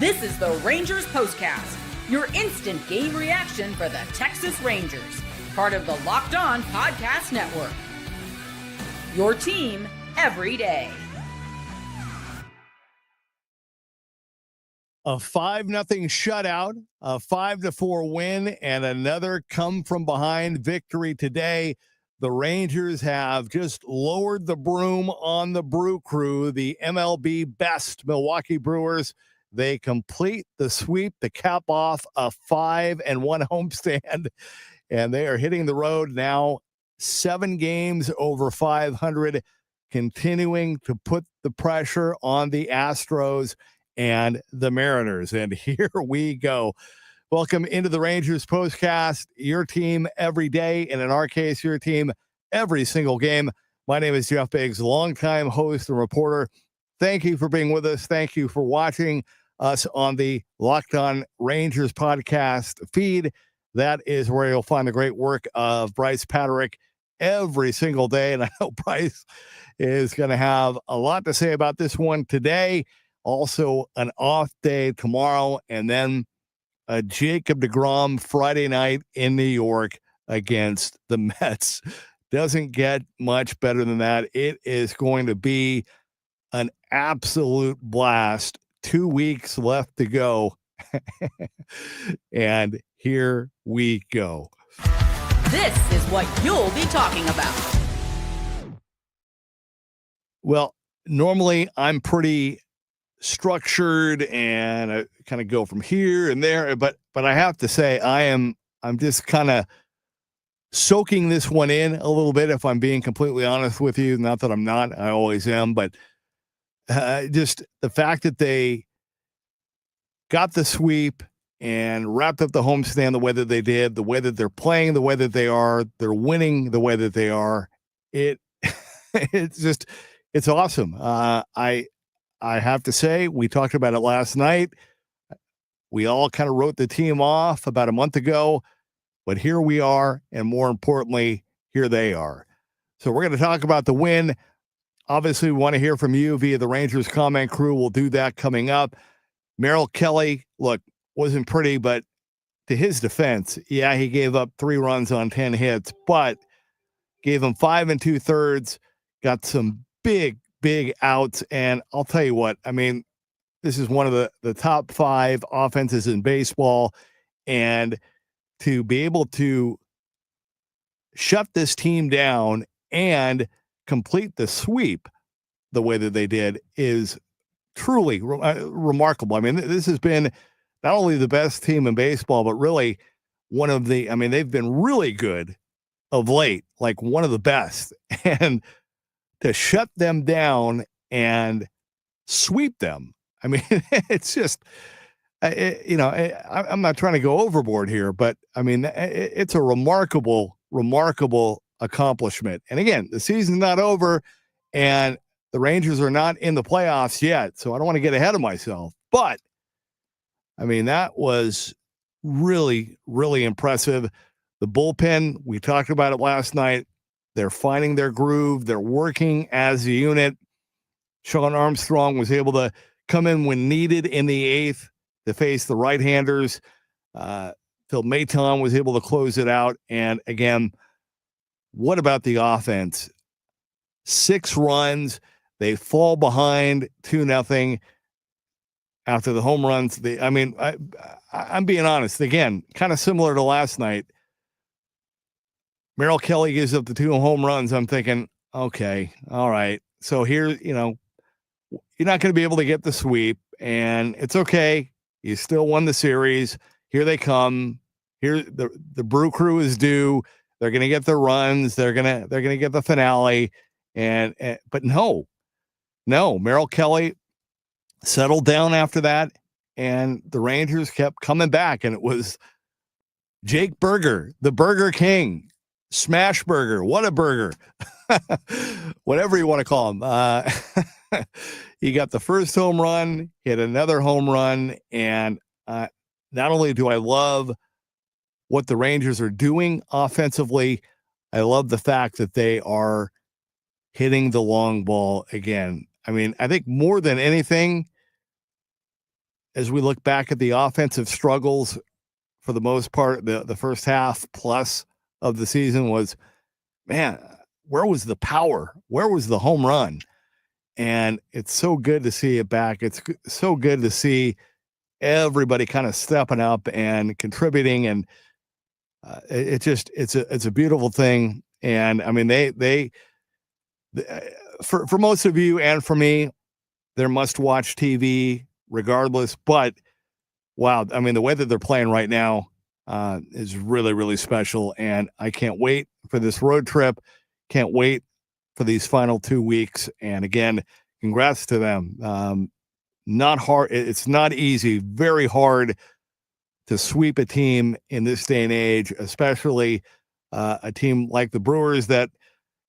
This is the Rangers Postcast, your instant game reaction for the Texas Rangers, part of the Locked On Podcast Network. Your team every day. A 5-0 shutout, a 5-4 win, and another come-from-behind victory today. The Rangers have just lowered the broom on the Brew Crew, the MLB best Milwaukee Brewers. They complete the sweep to cap off a 5-1 homestand, and they are hitting the road now 7 games over 500, continuing to put the pressure on the Astros and the Mariners. And here we go. Welcome into the Rangers Postcast, your team every day, and in our case, your team every single game. My name is Jeff Biggs, longtime host and reporter. Thank you for being with us. Thank you for watching us on the Locked On Rangers podcast feed. That is where you'll find the great work of Bryce Paterick every single day. And I know Bryce is going to have a lot to say about this one today. Also an off day tomorrow, and then a Jacob deGrom Friday night in New York against the Mets. Doesn't get much better than that. It is going to be an absolute blast. 2 weeks left to go. And here we go. This is what you'll be talking about. Well, normally I'm pretty structured and I kind of go from here and there, but I have to say I'm just kind of soaking this one in a little bit, if I'm being completely honest with you. Not that I'm not, I always am, but just the fact that they got the sweep and wrapped up the homestand the way that they did, the way that they're playing, the way that they are, they're winning the way that they are. It's awesome. I have to say, we talked about it last night. We all kind of wrote the team off about a month ago, but here we are, and more importantly, here they are. So we're going to talk about the win. Obviously, we want to hear from you via the Rangers comment crew. We'll do that coming up. Merrill Kelly, look, wasn't pretty, but to his defense, yeah, he gave up 3 runs on 10 hits, but gave him 5 2/3, got some big outs. And I'll tell you what, I mean, this is one of the top 5 offenses in baseball. And to be able to shut this team down and complete the sweep the way that they did is truly remarkable. I mean, this has been not only the best team in baseball, but really one of the, I mean, they've been really good of late, like one of the best. And to shut them down and sweep them, I mean, it's just, I'm not trying to go overboard here, but I mean, it's a remarkable accomplishment. And again, the season's not over and the Rangers are not in the playoffs yet, so I don't want to get ahead of myself. But, I mean, that was really, really impressive. The bullpen, we talked about it last night. They're finding their groove. They're working as a unit. Sean Armstrong was able to come in when needed in the 8th to face the right-handers. Phil Maton was able to close it out. And, again, what about the offense? 6 runs. They fall behind 2-0 after the home runs. I'm being honest. Again, kind of similar to last night. Merrill Kelly gives up the 2 home runs. I'm thinking, okay, all right. So here, you're not going to be able to get the sweep, and it's okay. You still won the series. Here they come. Here the Brew Crew is due. They're going to get their runs. They're going to get the finale. But no, Merrill Kelly settled down after that, and the Rangers kept coming back, and it was Jake Burger, the Burger King, Smash Burger, what a burger, whatever you want to call him. He got the first home run, hit another home run, and not only do I love what the Rangers are doing offensively, I love the fact that they are hitting the long ball again. I mean, I think more than anything, as we look back at the offensive struggles for the most part, the first half plus of the season was, man, where was the power? Where was the home run? And it's so good to see it back. It's so good to see everybody kind of stepping up and contributing. And it's a beautiful thing. And I mean, for most of you and for me, they're must-watch TV regardless. But wow, I mean, the way that they're playing right now is really, really special. And I can't wait for this road trip. Can't wait for these final 2 weeks. And again, congrats to them. Not hard. It's not easy. Very hard to sweep a team in this day and age, especially a team like the Brewers that,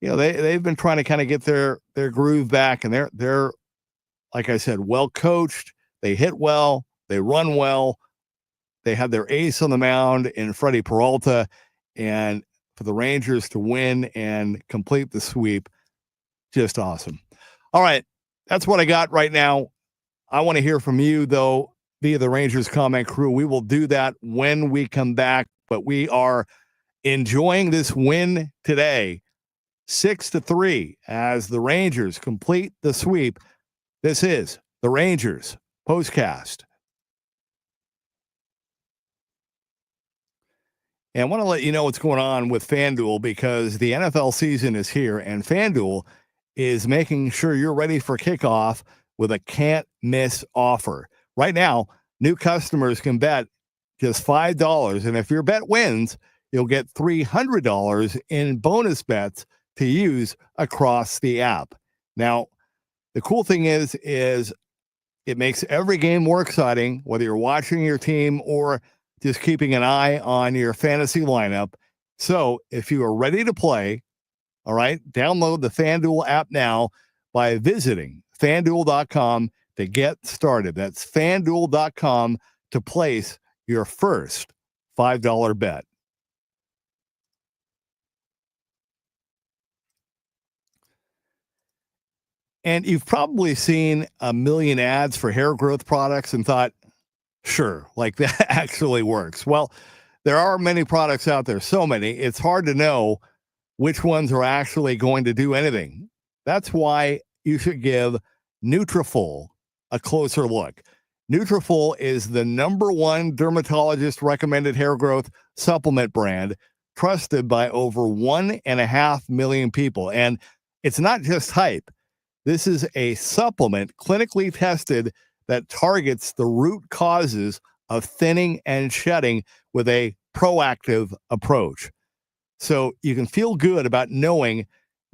you know, they've been trying to kind of get their groove back, and they're like I said, well coached. They hit well. They run well. They have their ace on the mound in Freddy Peralta, and for the Rangers to win and complete the sweep, just awesome. All right, that's what I got right now. I want to hear from you, though, via the Rangers comment crew. We will do that when we come back, but we are enjoying this win today, 6-3, as the Rangers complete the sweep. This is the Rangers Postcast. And I want to let you know what's going on with FanDuel, because the NFL season is here, and FanDuel is making sure you're ready for kickoff with a can't-miss offer. Right now, new customers can bet just $5, and if your bet wins, you'll get $300 in bonus bets to use across the app. Now, the cool thing is it makes every game more exciting, whether you're watching your team or just keeping an eye on your fantasy lineup. So if you are ready to play, all right, download the FanDuel app now by visiting FanDuel.com to get started. That's FanDuel.com to place your first $5 bet. And you've probably seen a million ads for hair growth products and thought, sure, like that actually works. Well, there are many products out there, so many, it's hard to know which ones are actually going to do anything. That's why you should give Nutrafol a closer look. Nutrafol is the #1 dermatologist recommended hair growth supplement brand, trusted by over 1.5 million people. And it's not just hype. This is a supplement clinically tested that targets the root causes of thinning and shedding with a proactive approach. So you can feel good about knowing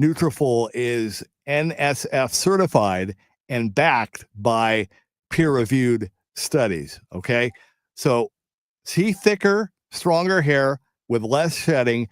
Nutrafol is NSF certified and backed by peer-reviewed studies, okay? So see thicker, stronger hair with less shedding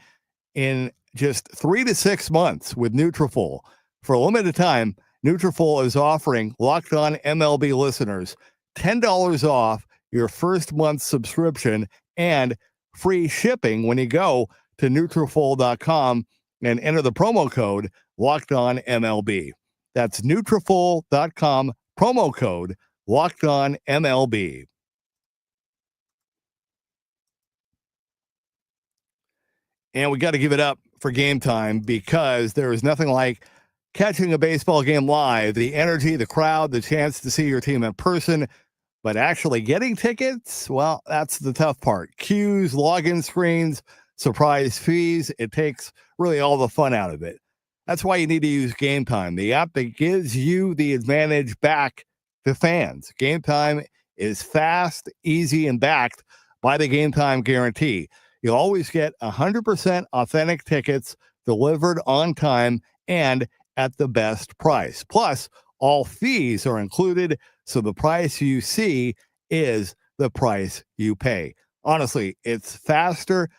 in just 3 to 6 months with Nutrafol. For a limited time, Nutrafol is offering Locked On MLB listeners $10 off your first month subscription and free shipping when you go to Nutrafol.com and enter the promo code Locked On MLB. That's Nutrafol.com, promo code Locked On MLB. And we got to give it up for Game Time, because there is nothing like catching a baseball game live. The energy, the crowd, the chance to see your team in person. But actually getting tickets, well, that's the tough part. Queues, login screens, surprise fees. It takes really all the fun out of it. That's why you need to use Game Time, the app that gives you the advantage back to fans. Game Time is fast, easy, and backed by the Game Time guarantee. You'll always get 100% authentic tickets delivered on time and at the best price. Plus, all fees are included, so the price you see is the price you pay. Honestly, it's faster,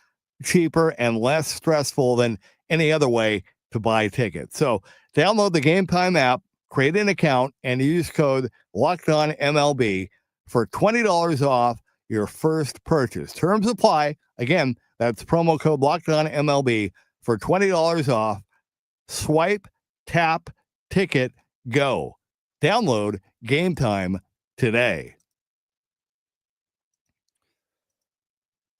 cheaper, and less stressful than any other way to buy tickets. So download the Game Time app, create an account, and use code LOCKEDONMLB for $20 off your first purchase. Terms apply. Again, that's promo code LOCKEDONMLB for $20 off. Swipe, tap, ticket, go. Download Game Time today.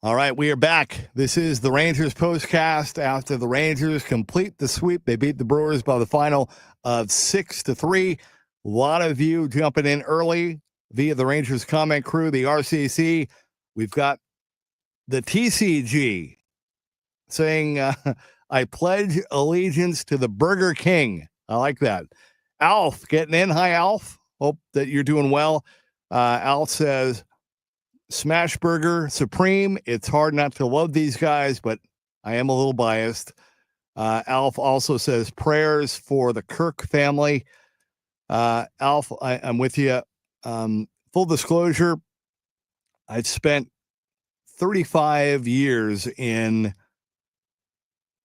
All right, we are back. This is the Rangers postcast after the Rangers complete the sweep. They beat the Brewers by the final of 6-3. A lot of you jumping in early via the Rangers comment crew, the RCC. We've got the TCG saying, I pledge allegiance to the Burger King. I like that. Alf getting in. Hi, Alf. Hope that you're doing well. Alf says, Smash Burger Supreme. It's hard not to love these guys, but I am a little biased. Alf also says prayers for the Kirk family. Alf, I'm with you. Full disclosure, I've spent 35 years in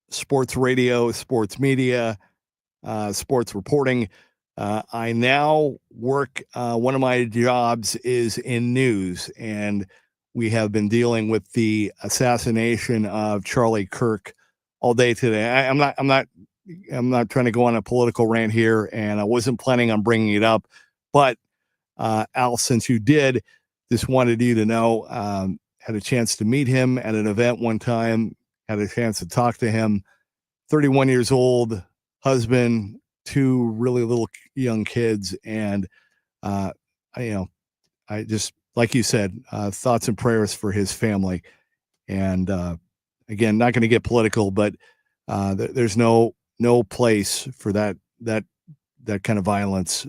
sports radio, sports media, sports reporting. I now work, one of my jobs is in news, and we have been dealing with the assassination of Charlie Kirk all day today. I'm not trying to go on a political rant here, and I wasn't planning on bringing it up, but Al, since you did, just wanted you to know, had a chance to meet him at an event one time, had a chance to talk to him, 31 years old, husband, 2 really little young kids. And, I just, like you said, thoughts and prayers for his family. And, again, not going to get political, but, there's no place for that kind of violence,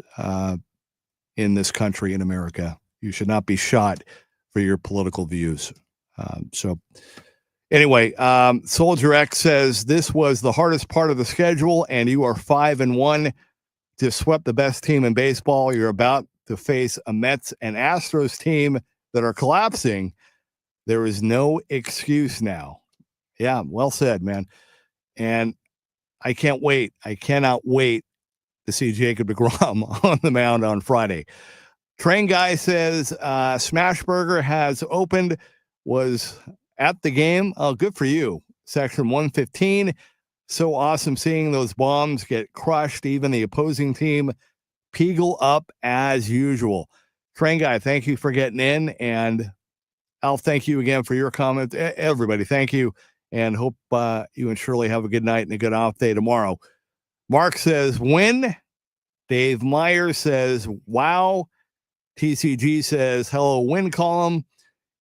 in this country, in America. You should not be shot for your political views. So anyway, Soldier X says this was the hardest part of the schedule, and you are 5-1 to sweep the best team in baseball. You're about to face a Mets and Astros team that are collapsing. There is no excuse now. Yeah, well said, man. And I can't wait. I cannot wait to see Jacob deGrom on the mound on Friday. Train Guy says Smash Burger has opened, was at the game. Oh, good for you. Section 115. So awesome seeing those bombs get crushed. Even the opposing team peagle up as usual. Train Guy, thank you for getting in. And Alf, thank you again for your comments. Everybody, thank you. And hope you and Shirley have a good night and a good off day tomorrow. Mark says, win. Dave Myers says, wow. TCG says, hello, win column.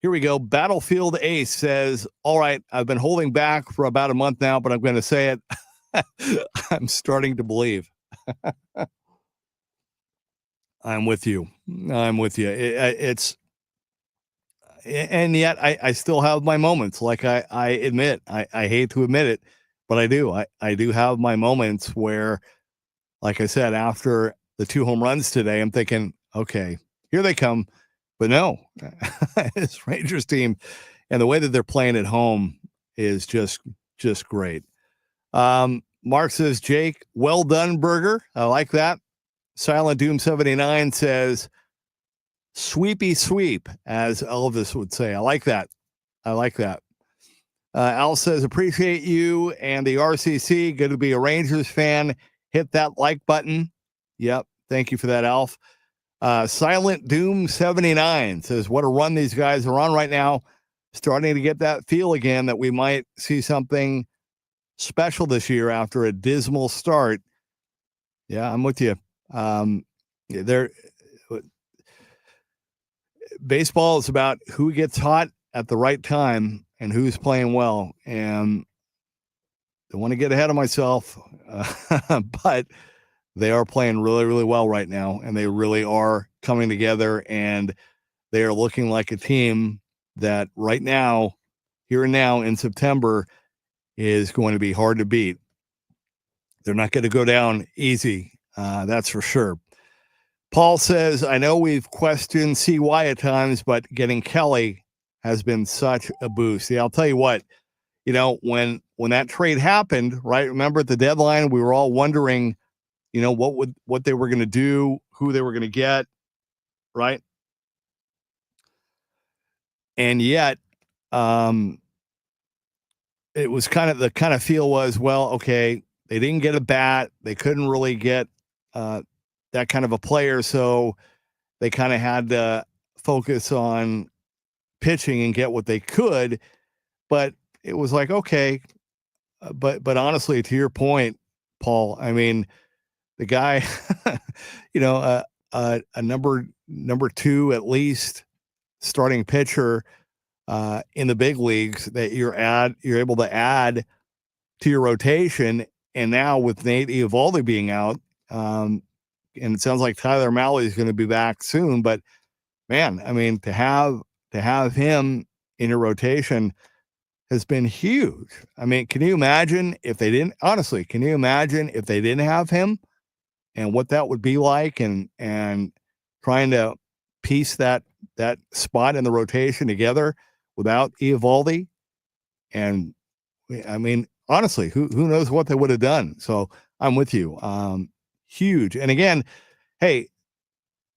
Here we go. Battlefield Ace says, all right, I've been holding back for about a month now, but I'm going to say it. I'm starting to believe. I'm with you. It's, and yet I still have my moments. Like I admit, I hate to admit it, but I do. I do have my moments where, like I said, after the 2 home runs today, I'm thinking, okay, here they come. But no, this Rangers team and the way that they're playing at home is just great. Mark says, Jake, well done, Burger. I like that. Silent Doom 79 says, sweepy sweep, as Elvis would say. I like that. Al says, appreciate you and the RCC. Good to be a Rangers fan. Hit that like button. Yep. Thank you for that, Alf. Silent Doom 79 says, what a run these guys are on right now. Starting to get that feel again that we might see something special this year after a dismal start. Yeah, I'm with you. Baseball is about who gets hot at the right time and who's playing well. And don't want to get ahead of myself, but they are playing really, really well right now, and they really are coming together, and they are looking like a team that right now, here and now in September, is going to be hard to beat. They're not going to go down easy. That's for sure. Paul says, I know we've questioned CY at times, but getting Kelly has been such a boost. Yeah, I'll tell you what, when that trade happened, right? Remember at the deadline, we were all wondering, what they were going to do, who they were going to get, right? And yet, it was the kind of feel was, well, okay, they didn't get a bat. They couldn't really get that kind of a player. So they kind of had to focus on pitching and get what they could, but it was like, okay. But honestly, to your point, Paul, I mean, the guy, a number two, at least starting pitcher in the big leagues that you're able to add to your rotation. And now with Nate Eovaldi being out, and it sounds like Tyler Mahle is going to be back soon, but man, I mean, to have him in your rotation has been huge. I mean, can you imagine if they didn't have him and what that would be like, and trying to piece that spot in the rotation together without Eovaldi? And I mean, honestly, who knows what they would have done? So I'm with you. Huge. And again, hey,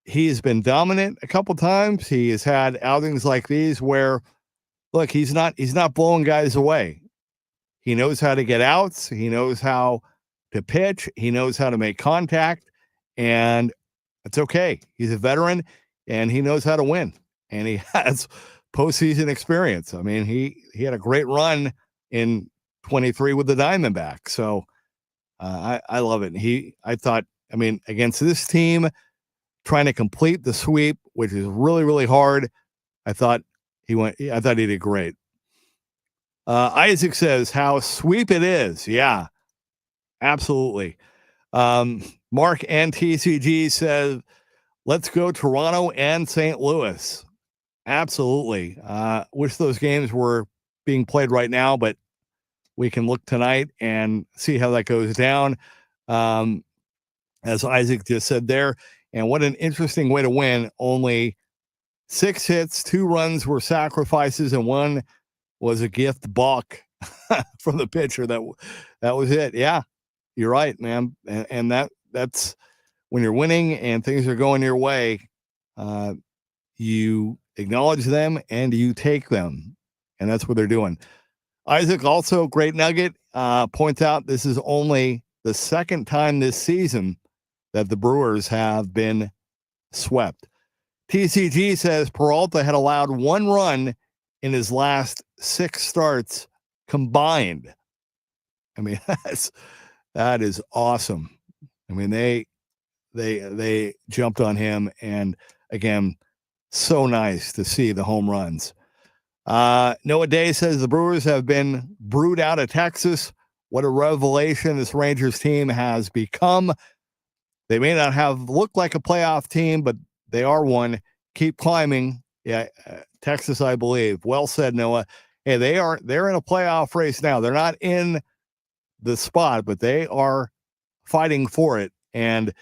he has been dominant a couple times. He has had outings like these where, look, he's not blowing guys away. He knows how to get outs. He knows how to pitch. He knows how to make contact, and it's okay. He's a veteran, and he knows how to win, and he has postseason experience. I mean, he had a great run in 23 with the Diamondbacks. So I love it. I thought, I mean, against this team, trying to complete the sweep, which is really, really hard, I thought he did great. Isaac says how sweep it is. Yeah, absolutely. Mark and TCG says, let's go Toronto and St. Louis. Absolutely. Wish those games were being played right now, but we can look tonight and see how that goes down. As Isaac just said there, and what an interesting way to win. Only 6 hits, 2 runs were sacrifices, and 1 was a gift balk from the pitcher. That was it. Yeah, you're right, man. And that's when you're winning and things are going your way, you acknowledge them and you take them. And that's what they're doing. Isaac, also great nugget, points out this is only the second time this season that the Brewers have been swept. TCG says Peralta had allowed 1 run in his last 6 starts combined. I mean, that is awesome. I mean, they jumped on him, and again, so nice to see the home runs. Noah Day says the Brewers have been brewed out of Texas. What a revelation this Rangers team has become. They may not have looked like a playoff team, but they are one. Keep climbing. Yeah, Texas, I believe. Well said, Noah. Hey, they're in a playoff race now. They're not in the spot, but they are fighting for it. And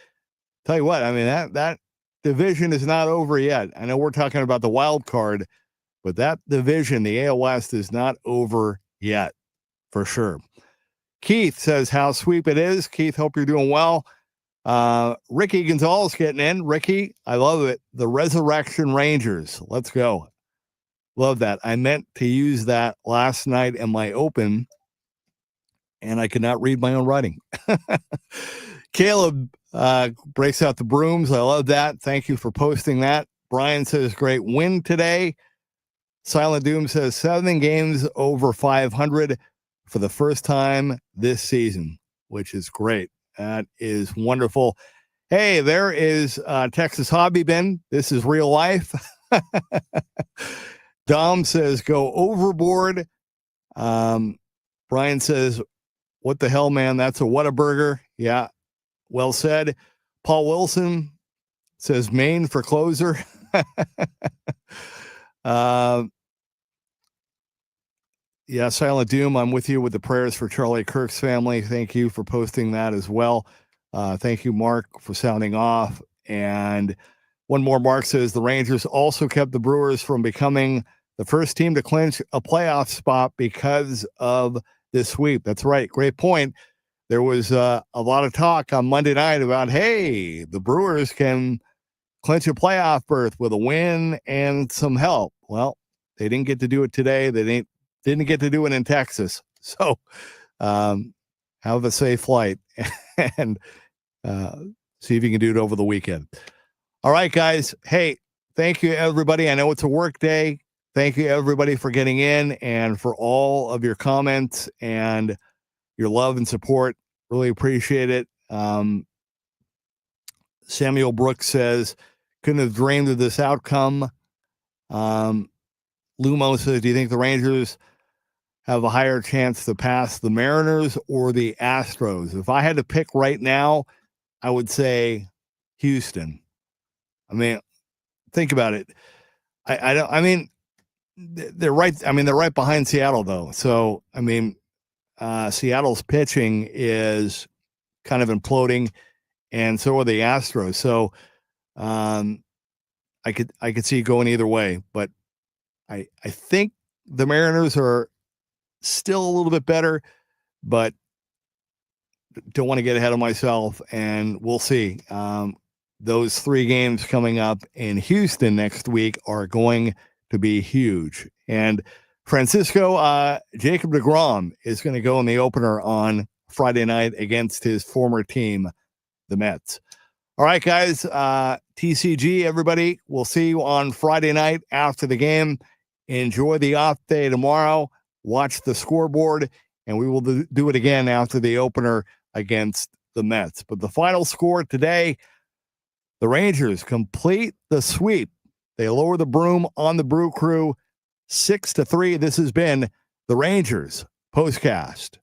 tell you what, I mean, that division is not over yet. I know we're talking about the wild card, but that division, the AL West, is not over yet, for sure. Keith says how sweep it is. Keith, hope you're doing well. Ricky Gonzalez getting in. Ricky, I love it. The Resurrection Rangers. Let's go. Love that. I meant to use that last night in my open, and I could not read my own writing. Caleb breaks out the brooms. I love that. Thank you for posting that. Brian says great win today. Silent Doom says 7 games over 500 for the first time this season, which is great. That is wonderful. Hey, there is Texas Hobby Bin. This is real life. Dom says go overboard. Brian says, what the hell, man? That's a Whataburger. Yeah, well said. Paul Wilson says Maine for closer. Yeah, Silent Doom, I'm with you with the prayers for Charlie Kirk's family. Thank you for posting that as well. Thank you, Mark, for sounding off. And one more, Mark says the Rangers also kept the Brewers from becoming the first team to clinch a playoff spot because of this sweep. That's right. Great point. There was a lot of talk on Monday night about, hey, the Brewers can clinch a playoff berth with a win and some help. Well, they didn't get to do it today. They didn't get to do it in Texas. So have a safe flight and see if you can do it over the weekend. All right, guys. Hey, thank you, everybody. I know it's a work day. thank you, everybody, for getting in and for all of your comments and your love and support. Really appreciate it. Samuel Brooks says, couldn't have dreamed of this outcome. Lumo says, do you think the Rangers have a higher chance to pass the Mariners or the Astros? If I had to pick right now, I would say Houston. I mean, think about it. I mean, they're right. I mean, they're right behind Seattle, though. So, I mean, Seattle's pitching is kind of imploding, and so are the Astros. So, I could see it going either way, but I think the Mariners are still a little bit better, but don't want to get ahead of myself, and we'll see. Those 3 games coming up in Houston next week are going to be huge. And Francisco, Jacob deGrom is going to go in the opener on Friday night against his former team, the Mets. All right, guys, TCG, everybody, we'll see you on Friday night after the game. Enjoy the off day tomorrow. Watch the scoreboard, and we will do it again after the opener against the Mets. But the final score today, the Rangers complete the sweep. They lower the broom on the Brew Crew 6-3. This has been the Rangers Postcast.